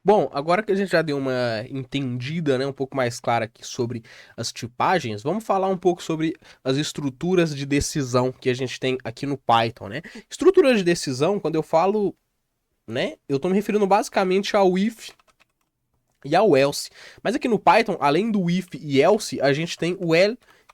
Bom, agora que a gente já deu uma entendida, né, um pouco mais clara aqui sobre as tipagens, vamos falar um pouco sobre as estruturas de decisão que a gente tem aqui no Python, né? Estruturas de decisão, quando eu falo, né, eu estou me referindo basicamente ao if e ao else. Mas aqui no Python, além do if e else, a gente tem o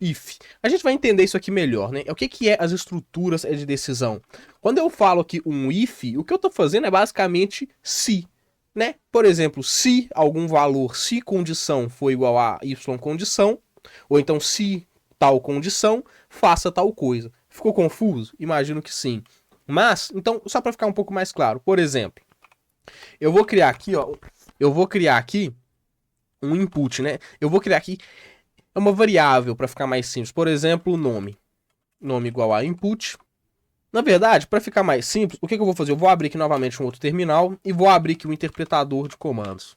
if. A gente vai entender isso aqui melhor, né? O que que é as estruturas de decisão? Quando eu falo aqui um if, o que eu estou fazendo é basicamente se, né? Por exemplo, se algum valor, se condição for igual a y condição, ou então se tal condição, faça tal coisa. Ficou confuso? Imagino que sim. Mas, então, só para ficar um pouco mais claro, por exemplo, eu vou criar aqui, ó, eu vou criar aqui um input, né? Eu vou criar aqui uma variável para ficar mais simples. Por exemplo, nome. Nome igual a input. Na verdade, para ficar mais simples, o que eu vou fazer? Eu vou abrir aqui novamente um outro terminal e vou abrir aqui um interpretador de comandos.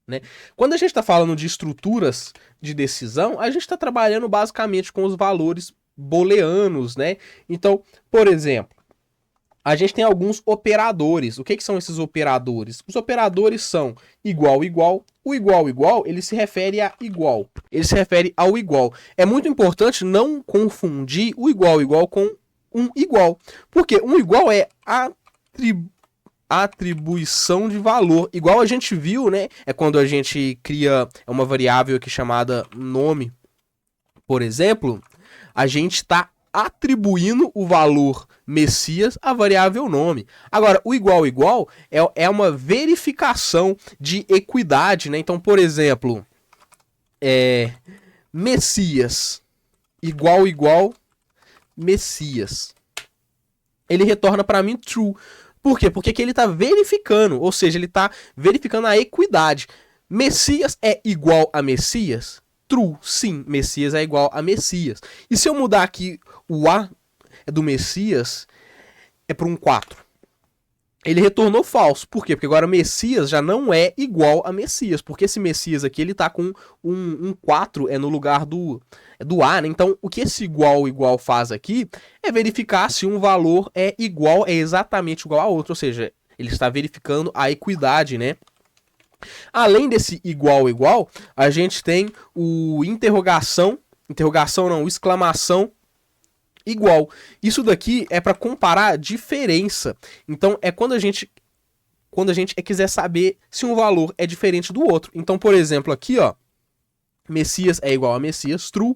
Né? Quando a gente está falando de estruturas de decisão, a gente está trabalhando basicamente com os valores booleanos, né? Então, por exemplo, a gente tem alguns operadores. O que, que são esses operadores? Os operadores são igual, igual. O igual, igual, ele se refere a igual. Ele se refere ao igual. É muito importante não confundir o igual, igual com um igual. Porque um igual é atribuição de valor. Igual a gente viu, né? É quando a gente cria uma variável aqui chamada nome, por exemplo, a gente está atribuindo o valor Messias à variável nome. Agora, o igual igual é uma verificação de equidade, né? Então, por exemplo, Messias igual igual Messias. Ele retorna para mim true. Por quê? Porque aqui ele está verificando, ou seja, ele está verificando a equidade. Messias é igual a Messias? True, sim, Messias é igual a Messias. E se eu mudar aqui o A do Messias é para um 4? Ele retornou falso. Por quê? Porque agora Messias já não é igual a Messias. Porque esse Messias aqui, ele tá com um 4 no lugar do A, né? Então, o que esse igual igual faz aqui é verificar se um valor é igual, é exatamente igual a outro. Ou seja, ele está verificando a equidade, né? Além desse igual igual, a gente tem o interrogação não, exclamação igual. Isso daqui é para comparar diferença. Então é quando a gente quiser saber se um valor é diferente do outro. Então, por exemplo, aqui, ó, Messias é igual a Messias, true.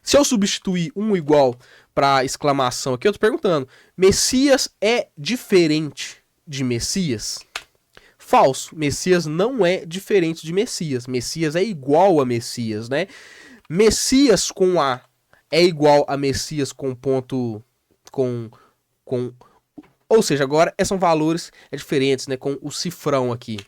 Se eu substituir um igual para exclamação aqui, eu tô perguntando: Messias é diferente de Messias? Falso. Messias não é diferente de Messias. Messias é igual a Messias, né? Messias com A é igual a Messias com ponto com ou seja, agora são valores diferentes, né, com o cifrão aqui.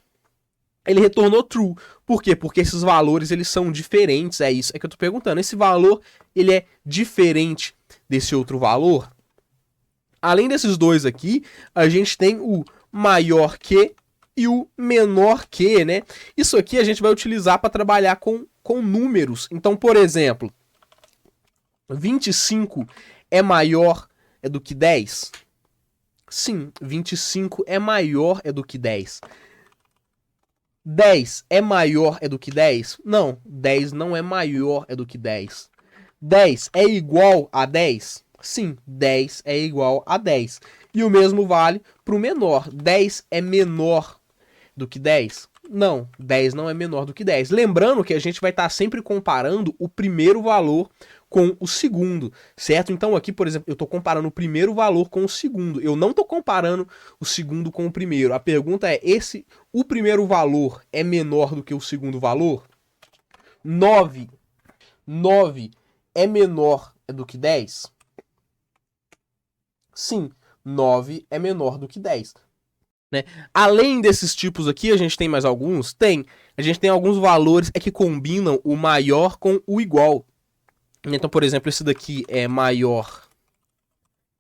Ele retornou true. Por quê? Porque esses valores eles são diferentes, é isso é que eu tô perguntando. Esse valor ele é diferente desse outro valor? Além desses dois aqui, a gente tem o maior que e o menor que, né? Isso aqui a gente vai utilizar para trabalhar com números. Então, por exemplo, 25 é maior do que 10? Sim, 25 é maior do que 10. 10 é maior do que 10? Não, 10 não é maior do que 10. 10 é igual a 10? Sim, 10 é igual a 10. E o mesmo vale para o menor. 10 é menor do que 10? Não, 10 não é menor do que 10. Lembrando que a gente vai estar sempre comparando o primeiro valor com o segundo, certo? Então aqui, por exemplo, eu estou comparando o primeiro valor com o segundo. Eu não estou comparando o segundo com o primeiro. A pergunta é: o primeiro valor é menor do que o segundo valor? 9. 9 é menor do que 10? Sim, 9 é menor do que 10. Né? Além desses tipos aqui, a gente tem mais alguns? Tem. A gente tem alguns valores que combinam o maior com o igual. Então, por exemplo, esse daqui é maior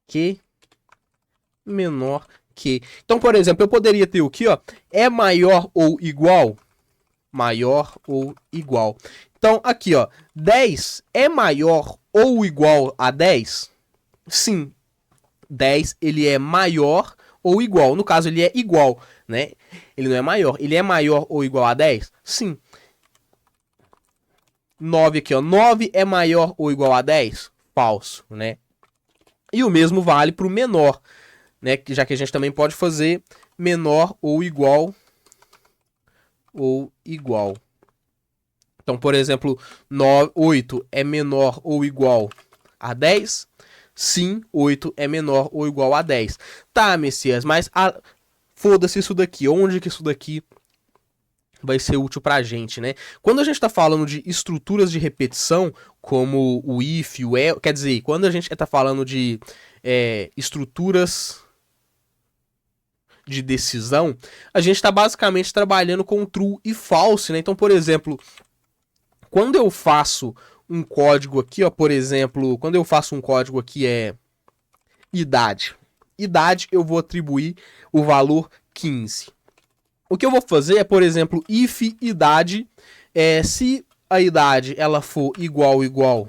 que, menor que. Então, por exemplo, eu poderia ter o que, ó, é maior ou igual? Maior ou igual. Então, aqui, ó, 10 é maior ou igual a 10? Sim, 10 ele é maior ou igual. No caso, ele é igual, né? Ele não é maior. Ele é maior ou igual a 10? Sim. 9 aqui, ó. 9 é maior ou igual a 10? Falso, né? E o mesmo vale para o menor, né? Já que a gente também pode fazer menor ou igual. Então, por exemplo, 8 é menor ou igual a 10? Sim, 8 é menor ou igual a 10. Tá, Messias, mas foda-se isso daqui. Onde que isso daqui vai ser útil pra gente, né? Quando a gente tá falando de estruturas de repetição, como o if, o else, quer dizer, quando a gente tá falando de estruturas de decisão, a gente está basicamente trabalhando com true e false, né? Então, por exemplo, quando eu faço um código aqui, ó, por exemplo, quando eu faço um código aqui idade. Idade eu vou atribuir o valor 15. O que eu vou fazer é, por exemplo, if idade, se a idade ela for igual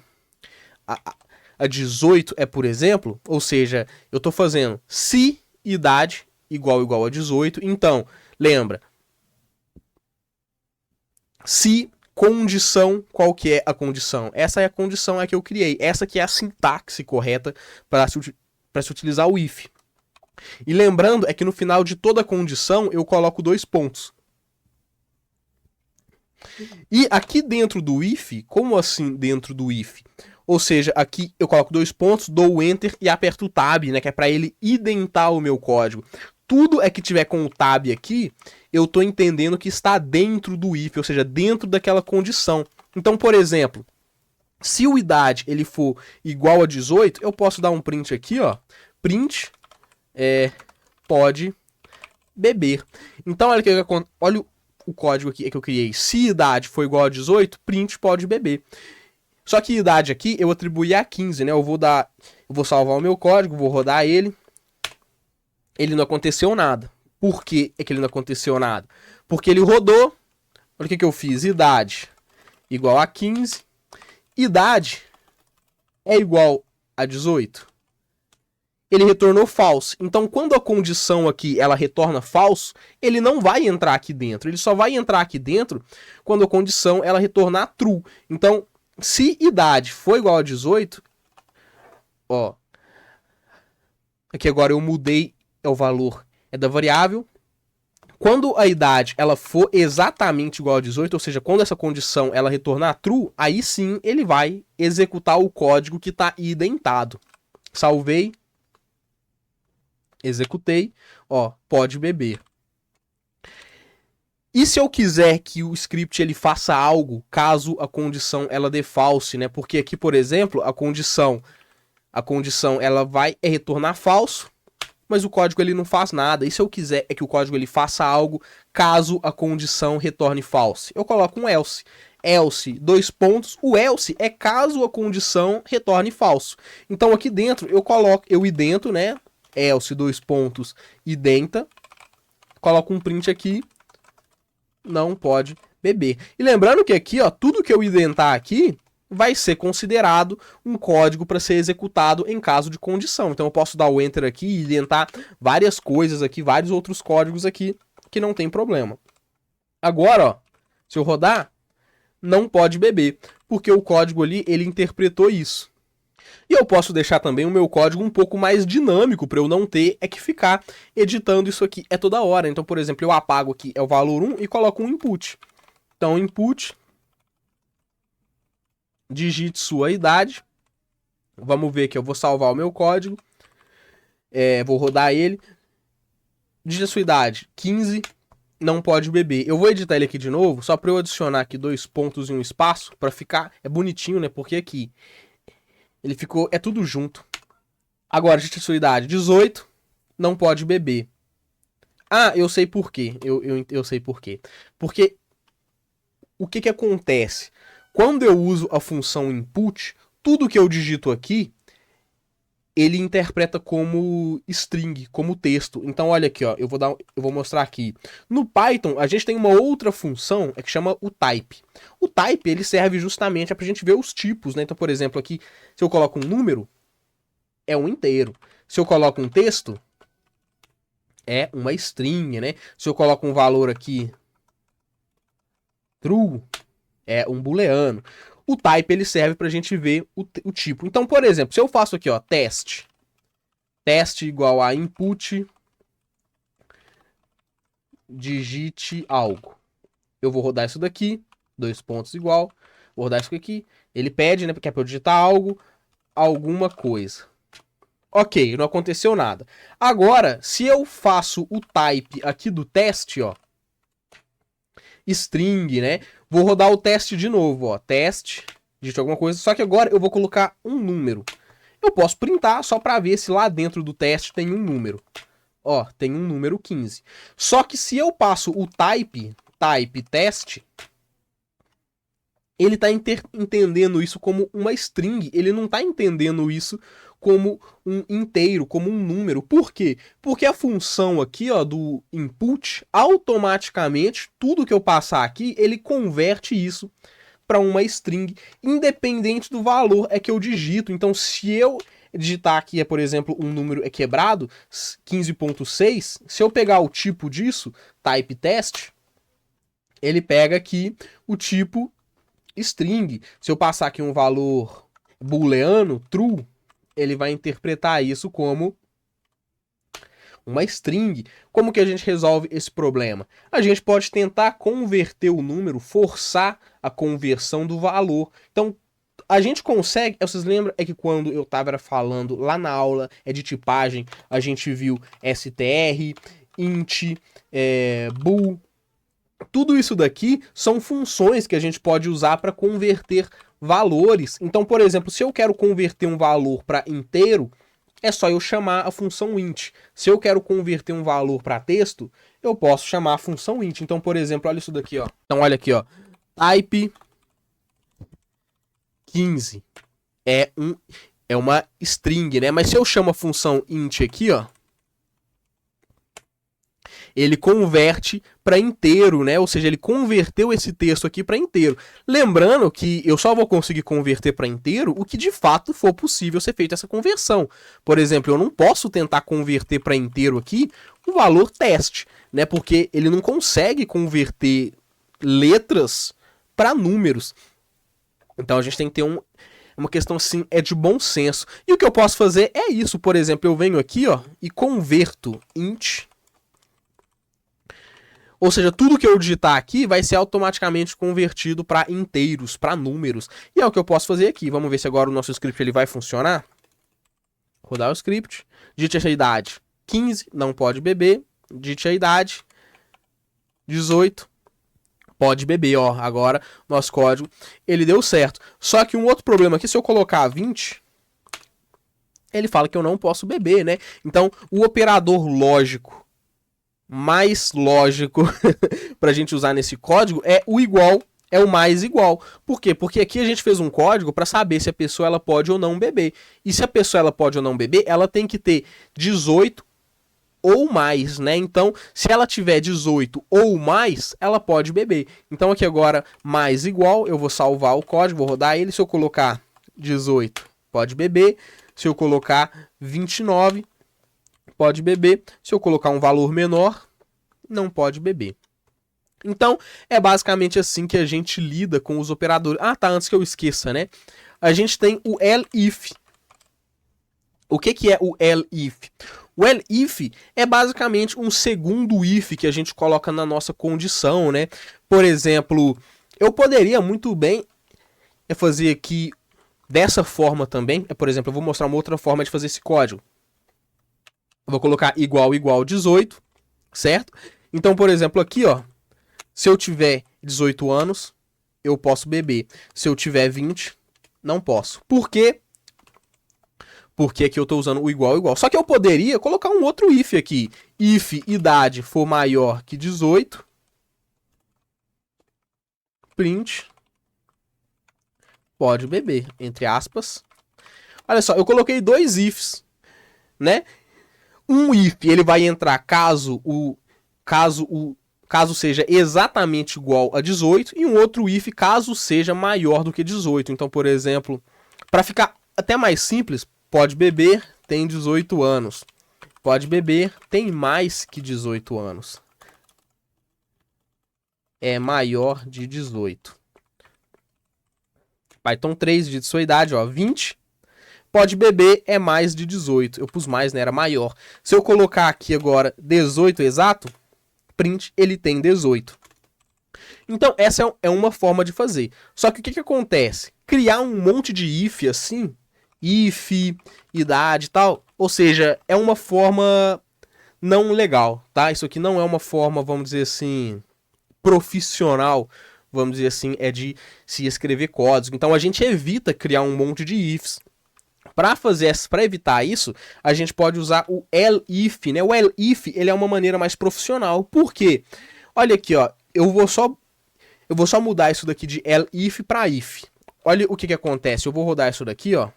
a 18, por exemplo, ou seja, eu estou fazendo se idade igual a 18, então, lembra, se condição, qual que é a condição? Essa é a condição que eu criei, essa que é a sintaxe correta para se utilizar o if. E lembrando que no final de toda condição eu coloco 2 pontos. E aqui dentro do if, como assim dentro do if? Ou seja, aqui eu coloco 2 pontos, dou o enter e aperto o tab, né, que é para ele identar o meu código. Tudo que tiver com o tab aqui, eu estou entendendo que está dentro do if, ou seja, dentro daquela condição. Então, por exemplo, se o idade ele for igual a 18, eu posso dar um print aqui, ó, print pode beber. Então, olha o código aqui que eu criei. Se idade for igual a 18, print pode beber. Só que idade aqui eu atribuí a 15, né? Eu vou salvar o meu código, vou rodar ele. Ele não aconteceu nada. Por que é que ele não aconteceu nada? Porque ele rodou. Olha o que eu fiz. Idade igual a 15. Idade é igual a 18. Ele retornou false. Então, quando a condição aqui ela retorna falso, ele não vai entrar aqui dentro. Ele só vai entrar aqui dentro quando a condição ela retornar true. Então, se idade for igual a 18, ó, aqui agora eu mudei o valor da variável. Quando a idade ela for exatamente igual a 18, ou seja, quando essa condição ela retornar true, aí sim ele vai executar o código que está identado. Salvei. Executei, ó, pode beber. E se eu quiser que o script ele faça algo caso a condição ela dê false, né? Porque aqui, por exemplo, a condição ela vai retornar falso, mas o código ele não faz nada. E se eu quiser que o código ele faça algo caso a condição retorne false, eu coloco um else. Else, 2 pontos. O else é caso a condição retorne falso. Então aqui dentro eu idento, né? Else, 2 pontos, identa. Coloco um print aqui. Não pode beber. E lembrando que aqui, ó, tudo que eu identar aqui vai ser considerado um código para ser executado em caso de condição. Então eu posso dar o enter aqui e identar várias coisas aqui, vários outros códigos aqui, que não tem problema. Agora, ó, se eu rodar, não pode beber, porque o código ali, ele interpretou isso. E eu posso deixar também o meu código um pouco mais dinâmico, para eu não ter que ficar editando isso aqui toda hora. Então, por exemplo, eu apago aqui o valor 1 e coloco um input. Então, input, digite sua idade. Vamos ver que eu vou salvar o meu código. Vou rodar ele. Digite a sua idade, 15, não pode beber. Eu vou editar ele aqui de novo, só para eu adicionar aqui 2 pontos e um espaço, para ficar bonitinho, né? Porque aqui ele ficou, tudo junto. Agora, digite a sua idade, 18, não pode beber. Ah, eu sei por quê. Eu sei por quê. Porque o que acontece? Quando eu uso a função input, tudo que eu digito aqui, ele interpreta como string, como texto. Então, olha aqui, ó, eu vou mostrar aqui. No Python, a gente tem uma outra função que chama o type. O type, ele serve justamente para a gente ver os tipos, né? Então, por exemplo, aqui, se eu coloco um número, é um inteiro. Se eu coloco um texto, é uma string, né? Se eu coloco um valor aqui true, é um booleano. O type ele serve para a gente ver o tipo. Então, por exemplo, se eu faço aqui, ó, teste igual a input, digite algo. Eu vou rodar isso daqui, 2 pontos igual, vou rodar isso aqui. Ele pede, né, porque é para eu digitar algo, alguma coisa. Ok, não aconteceu nada. Agora, se eu faço o type aqui do teste, ó, string, né? Vou rodar o teste de novo, ó, teste, digite alguma coisa, só que agora eu vou colocar um número. Eu posso printar só para ver se lá dentro do teste tem um número. Ó, tem um número 15. Só que se eu passo o type teste, ele tá entendendo isso como uma string, ele não tá entendendo isso como um inteiro, como um número. Por quê? Porque a função aqui, ó, do input, automaticamente, tudo que eu passar aqui, ele converte isso para uma string, independente do valor é que eu digito. Então, se eu digitar aqui, por exemplo, um número quebrado, 15.6, se eu pegar o tipo disso, type test, ele pega aqui o tipo string. Se eu passar aqui um valor booleano, true, ele vai interpretar isso como uma string. Como que a gente resolve esse problema? A gente pode tentar converter o número, forçar a conversão do valor. Então, a gente consegue, vocês lembram, é que quando eu estava falando lá na aula de tipagem, a gente viu str, int, bool. Tudo isso daqui são funções que a gente pode usar para converter valores. Então, por exemplo, se eu quero converter um valor para inteiro, é só eu chamar a função int. Se eu quero converter um valor para texto, eu posso chamar a função int. Então, por exemplo, olha isso daqui, ó. Então, olha aqui, ó. Type 15 é uma string, né? Mas se eu chamo a função int aqui, ó, ele converte para inteiro, né? Ou seja, ele converteu esse texto aqui para inteiro. Lembrando que eu só vou conseguir converter para inteiro o que de fato for possível ser feita essa conversão. Por exemplo, eu não posso tentar converter para inteiro aqui o valor teste, né? Porque ele não consegue converter letras para números. Então a gente tem que ter uma questão assim, de bom senso. E o que eu posso fazer é isso. Por exemplo, eu venho aqui, ó, e converto int. Ou seja, tudo que eu digitar aqui vai ser automaticamente convertido para inteiros, para números. E é o que eu posso fazer aqui. Vamos ver se agora o nosso script ele vai funcionar. Rodar o script. Digite a idade 15, não pode beber. Digite a idade 18, pode beber. Ó, agora nosso código ele deu certo. Só que um outro problema aqui, se eu colocar 20, ele fala que eu não posso beber, né? Então, o operador lógico mais lógico para a gente usar nesse código é o igual, é o mais igual. Por quê? Porque aqui a gente fez um código para saber se a pessoa ela pode ou não beber. E se a pessoa ela pode ou não beber, ela tem que ter 18 ou mais, né? Então, se ela tiver 18 ou mais, ela pode beber. Então aqui agora, mais igual, eu vou salvar o código, vou rodar ele. Se eu colocar 18, pode beber. Se eu colocar 29, pode beber. Se eu colocar um valor menor, não pode beber. Então, é basicamente assim que a gente lida com os operadores. Ah, tá, antes que eu esqueça, né? A gente tem o elif. O que é o elif? O elif é basicamente um segundo if que a gente coloca na nossa condição, né? Por exemplo, eu poderia muito bem fazer aqui dessa forma também. Por exemplo, eu vou mostrar uma outra forma de fazer esse código. Eu vou colocar igual 18, certo? Então, por exemplo, aqui, ó, se eu tiver 18 anos, eu posso beber. Se eu tiver 20, não posso. Por quê? Porque aqui eu estou usando o igual. Só que eu poderia colocar um outro if aqui. If idade for maior que 18, print, pode beber, entre aspas. Olha só, eu coloquei dois ifs, né? Um if, ele vai entrar caso seja exatamente igual a 18, e um outro if caso seja maior do que 18. Então, por exemplo, para ficar até mais simples, pode beber, tem 18 anos. pode beber, tem mais que 18 anos. É maior de 18. Python 3 de sua idade, ó, 20. Pode beber, é mais de 18. Eu pus mais, né? Era maior. Se eu colocar aqui agora 18 exato, print, ele tem 18. Então, essa é uma forma de fazer. Só que o que acontece? Criar um monte de if assim, if, idade e tal, ou seja, é uma forma não legal, tá? Isso aqui não é uma forma, vamos dizer assim, profissional, vamos dizer assim, é de se escrever código. Então, a gente evita criar um monte de ifs. Para evitar isso, a gente pode usar o elif, né? O elif, ele é uma maneira mais profissional. Por quê? Olha aqui, ó, eu vou só mudar isso daqui de elif para if. Olha o que acontece. Eu vou rodar isso daqui, ó.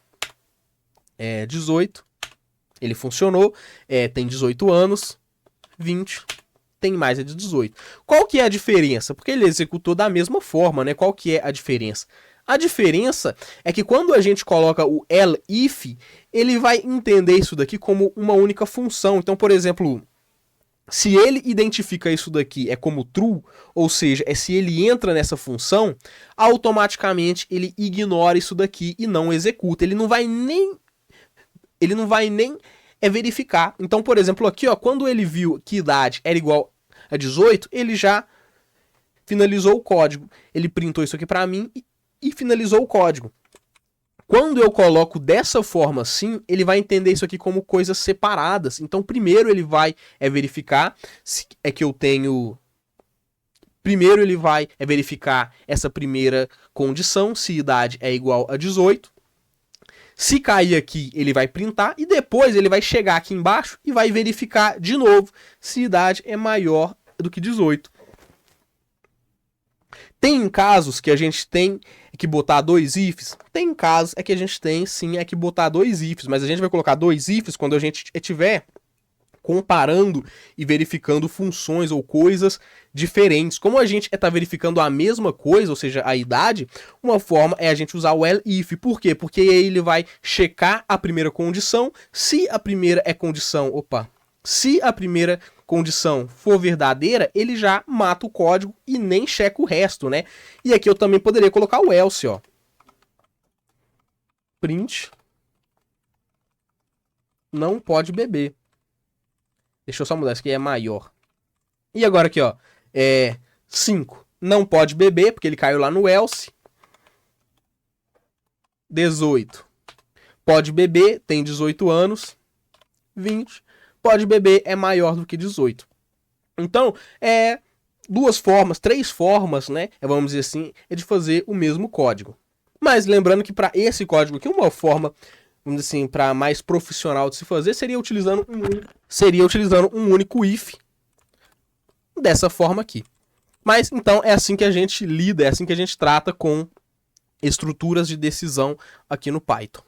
18. Ele funcionou. Tem 18 anos. 20. Tem mais de 18. Qual que é a diferença? Porque ele executou da mesma forma, né? Qual que é a diferença? A diferença é que quando a gente coloca o elif, ele vai entender isso daqui como uma única função. Então, por exemplo, se ele identifica isso daqui como true, ou seja, se ele entra nessa função, automaticamente ele ignora isso daqui e não executa. Ele não vai nem verificar. Então, por exemplo, aqui, ó, quando ele viu que idade era igual a 18, ele já finalizou o código. Ele printou isso aqui para mim e finalizou o código. Quando eu coloco dessa forma assim, ele vai entender isso aqui como coisas separadas. Então, primeiro ele vai verificar se é que eu tenho... Primeiro ele vai verificar essa primeira condição, se idade é igual a 18. Se cair aqui, ele vai printar e depois ele vai chegar aqui embaixo e vai verificar de novo se idade é maior do que 18. Tem casos que a gente tem que botar dois ifs? Tem casos que a gente tem sim que botar dois ifs, mas a gente vai colocar dois ifs quando a gente estiver comparando e verificando funções ou coisas diferentes. Como a gente está verificando a mesma coisa, ou seja, a idade, uma forma é a gente usar o elif. Por quê? Porque aí ele vai checar a primeira condição. Se a primeira se a primeira condição for verdadeira, ele já mata o código e nem checa o resto, né? E aqui eu também poderia colocar o else, ó. Print não pode beber. Deixa eu só mudar, isso aqui é maior. E agora aqui, ó, 5. Não pode beber, porque ele caiu lá no else. 18. Pode beber, tem 18 anos. 20. Pode beber, é maior do que 18. Então, três formas, né? Vamos dizer assim, de fazer o mesmo código. Mas lembrando que para esse código aqui, uma forma, vamos dizer assim, para mais profissional de se fazer, seria utilizando um único if. Dessa forma aqui. Mas então é assim que a gente lida, é assim que a gente trata com estruturas de decisão aqui no Python.